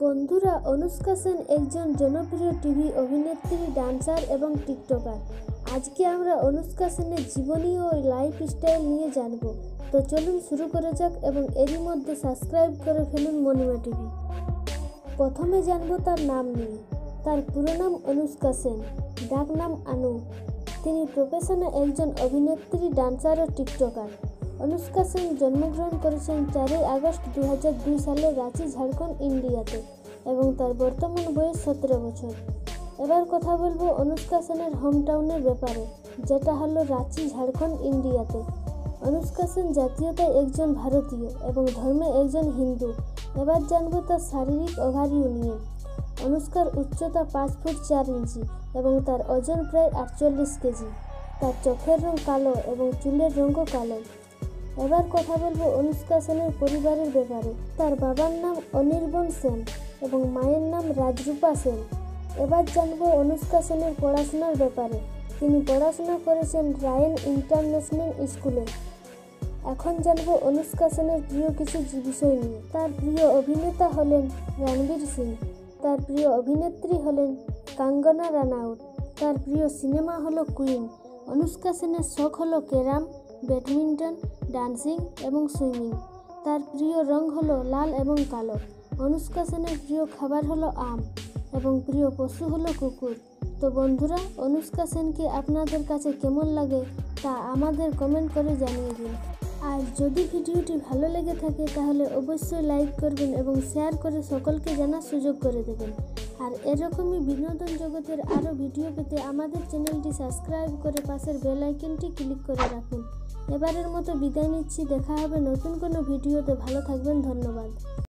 বন্ধুরা, অনুষ্কা সেন একজন জনপ্রিয় টিভি অভিনেত্রী, ডান্সার এবং টিকটকার। আজকে আমরা অনুষ্কা সেনের জীবনী ও লাইফস্টাইল নিয়ে জানব। তো চলুন শুরু করা যাক এবং এরই মধ্যে সাবস্ক্রাইব করে ফেলুন মণিমা টিভি। প্রথমে জানব তার নাম নিয়ে। তার পুরো নাম অনুষ্কা সেন, ডাক নাম আনু। তিনি প্রফেশনে একজন অভিনেত্রী, ডান্সার ও টিকটকার। অনুষ্কা সেন জন্মগ্রহণ করেছেন 4 আগস্ট 2002 সালে রাঁচি, ঝাড়খণ্ড, ইন্ডিয়াতে এবং তার বর্তমান বয়স 17 বছর। এবার কথা বলবো অনুষ্কা সেনের হোম টাউনের ব্যাপারে, যেটা হলো রাঁচি, ঝাড়খণ্ড, ইন্ডিয়াতে। অনুষ্কা সেন জাতীয়তায় একজন ভারতীয় এবং ধর্মে একজন হিন্দু। এবার জানবো তার শারীরিক ওভারভিউ নিয়ে। অনুষ্কার উচ্চতা 5 ফুট 4 ইঞ্চি এবং তার ওজন প্রায় 48 কেজি। তার চোখের রং কালো এবং চুলের রঙও কালো। এবার কথা বলবো অনুষ্কা সেনের পরিবারের ব্যাপারে। তার বাবার নাম অনির্বাণ সেন এবং মায়ের নাম রাজরূপা সেন। এবার জানবো অনুষ্কা সেনের পড়াশোনার ব্যাপারে। তিনি পড়াশোনা করেছেন রায়ন ইন্টারন্যাশনাল স্কুলে। এখন জানবো অনুষ্কা সেনের প্রিয় কিছু বিষয় নিয়ে। তার প্রিয় অভিনেতা হলেন রণবীর সিং। তার প্রিয় অভিনেত্রী হলেন কঙ্গনা রানাউত। তার প্রিয় সিনেমা হলো কুইন। অনুষ্কা সেনের শখ হলো ক্যারাম, ব্যাডমিন্টন, ডান্সিং এবং সুইমিং। তার প্রিয় রং হলো লাল এবং কালো। অনুষ্কা সেনের প্রিয় খাবার হলো আম এবং প্রিয় পশু হলো কুকুর। তো বন্ধুরা, অনুষ্কা সেনকে আপনাদের কাছে কেমন লাগে তা আমাদের কমেন্ট করে জানিয়ে দিন। আর যদি ভিডিওটি ভালো লেগে থাকে তাহলে অবশ্যই লাইক করবেন এবং শেয়ার করে সকলকে জানার সুযোগ করে দেবেন। আর এরকমই বিনোদন জগতের আরও ভিডিও পেতে আমাদের চ্যানেলটি সাবস্ক্রাইব করে পাশের বেল আইকনটি ক্লিক করে রাখুন। এবারের মতো বিদায় নিচ্ছি। দেখা হবে নতুন কোনো ভিডিওতে। ভালো থাকবেন। ধন্যবাদ।